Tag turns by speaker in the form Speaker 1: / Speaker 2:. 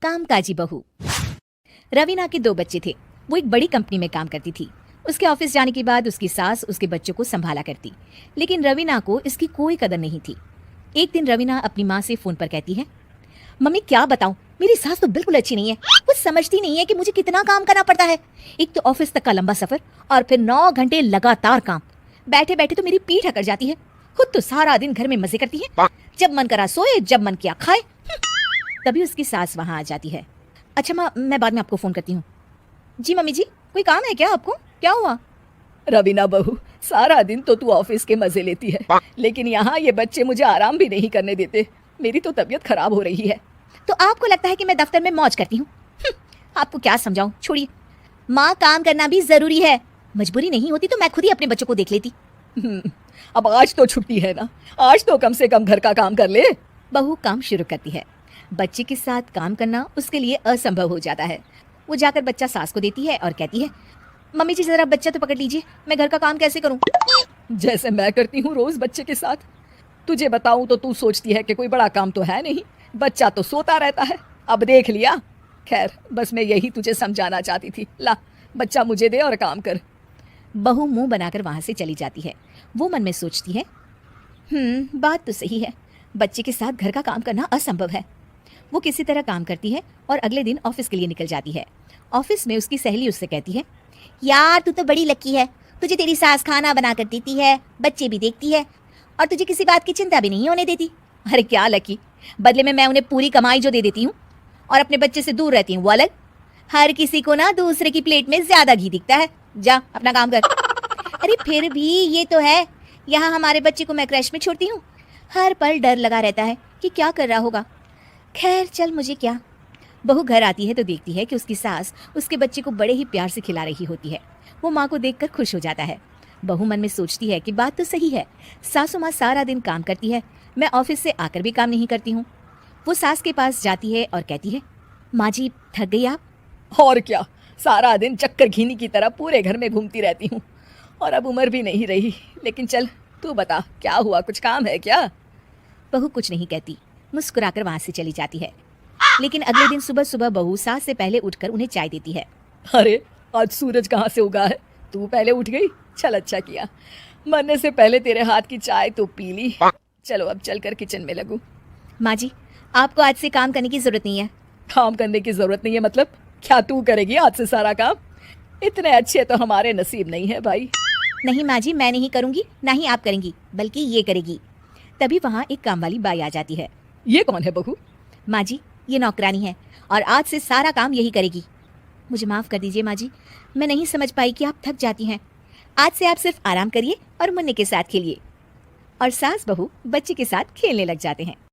Speaker 1: कामकाजी बहू। रवीना के 2 बच्चे थे। वो एक बड़ी कंपनी में काम करती थी। उसके ऑफिस जाने के बाद उसकी सास उसके बच्चों को संभाला करती, लेकिन रवीना को इसकी कोई कदर नहीं थी। एक दिन रवीना अपनी माँ से फोन पर कहती है, मम्मी क्या बताऊं, मेरी सास तो बिल्कुल अच्छी नहीं है। वो समझती नहीं है कि मुझे कितना काम करना पड़ता है। एक तो ऑफिस तक का लंबा सफर और फिर 9 घंटे लगातार काम। बैठे बैठे तो मेरी पीठ अकड़ जाती है। खुद तो सारा दिन घर में मजे करती है, जब मन करा सोए, जब मन किया खाए। तभी उसकी सास वहां आ जाती है। अच्छा माँ, मैं बाद में आपको फोन करती हूँ। जी मम्मी जी, कोई काम है क्या आपको? क्या हुआ?
Speaker 2: रवीना बहू, सारा दिन तो तू ऑफिस के मजे लेती है, लेकिन यहाँ ये बच्चे मुझे आराम भी नहीं करने देते। मेरी तो तबीयत खराब हो रही है।
Speaker 1: तो आपको लगता है कि मैं दफ्तर में मौज करती हूँ? आपको क्या समझाऊं, छोड़िए। माँ, काम करना भी जरूरी है। मजबूरी नहीं होती तो मैं खुद ही अपने बच्चों को देख लेती।
Speaker 2: अब आज तो छुट्टी है ना, आज तो कम से कम घर का काम कर ले।
Speaker 1: बहू काम शुरू करती है। बच्चे के साथ काम करना उसके लिए असंभव हो जाता है। वो जाकर बच्चा सास को देती है और कहती है, मम्मी जी जरा बच्चा तो पकड़ लीजिए, मैं घर का काम कैसे करूं?
Speaker 2: जैसे मैं करती हूँ रोज बच्चे के साथ। तुझे बताऊं तो तू सोचती है कि कोई बड़ा काम तो है नहीं, बच्चा तो सोता रहता है। अब देख लिया। खैर, बस मैं यही तुझे समझाना चाहती थी। ला, बच्चा मुझे दे और काम कर।
Speaker 1: बहू मुंह बनाकर वहां से चली जाती है। वो मन में सोचती है, बात तो सही है, बच्चे के साथ घर का काम करना असंभव है। वो किसी तरह काम करती है और अगले दिन ऑफिस के लिए निकल जाती है। ऑफिस में उसकी सहेली उससे कहती है, यार तू तो बड़ी लकी है, तुझे तेरी सास खाना बना कर देती है, बच्चे भी देखती है और तुझे किसी बात की चिंता भी नहीं होने देती। अरे क्या लकी, बदले में मैं उन्हें पूरी कमाई जो दे देती हूँ और अपने बच्चे से दूर रहती हूँ वो अलग। हर किसी को ना दूसरे की प्लेट में ज्यादा घी दिखता है। जा अपना काम कर। अरे फिर भी ये तो है, यहाँ हमारे बच्चे को मैं क्रैश में छोड़ती हूँ, हर पल डर लगा रहता है कि क्या कर रहा होगा। खैर चल, मुझे क्या। बहू घर आती है तो देखती है कि उसकी सास उसके बच्चे को बड़े ही प्यार से खिला रही होती है। वो माँ को देखकर खुश हो जाता है। बहू मन में सोचती है कि बात तो सही है, सासू माँ सारा दिन काम करती है, मैं ऑफिस से आकर भी काम नहीं करती हूँ। वो सास के पास जाती है और कहती है, माँ जी थक गई आप?
Speaker 2: और क्या, सारा दिन चक्कर घीनी की तरह पूरे घर में घूमती रहती हूँ और अब उम्र भी नहीं रही। लेकिन चल तू बता, क्या हुआ, कुछ काम है क्या?
Speaker 1: बहू कुछ नहीं कहती, मुस्कुराकर वहां से चली जाती है। लेकिन अगले दिन सुबह सुबह बहू सास से पहले उठकर उन्हें चाय देती है।
Speaker 2: अरे आज सूरज कहाँ से उगा है, तू पहले उठ गई। चल अच्छा किया, मरने से पहले तेरे हाथ की चाय तो पी ली। चलो अब चलकर किचन में लगूं।
Speaker 1: माँ जी, आपको आज से काम करने की जरूरत नहीं है।
Speaker 2: काम करने की जरूरत नहीं है मतलब? क्या तू करेगी आज से सारा काम? इतने अच्छे तो हमारे नसीब नहीं है भाई।
Speaker 1: नहीं माँ जी, मैं नहीं करूंगी, ना ही आप करेंगी, बल्कि ये करेगी। तभी वहाँ एक काम वाली बाई आ जाती है।
Speaker 2: ये कौन है बहू?
Speaker 1: माँ जी, ये नौकरानी है और आज से सारा काम यही करेगी। मुझे माफ कर दीजिए माँ जी, मैं नहीं समझ पाई कि आप थक जाती हैं। आज से आप सिर्फ आराम करिए और मुन्ने के साथ खेलिए। और सास बहू बच्चे के साथ खेलने लग जाते हैं।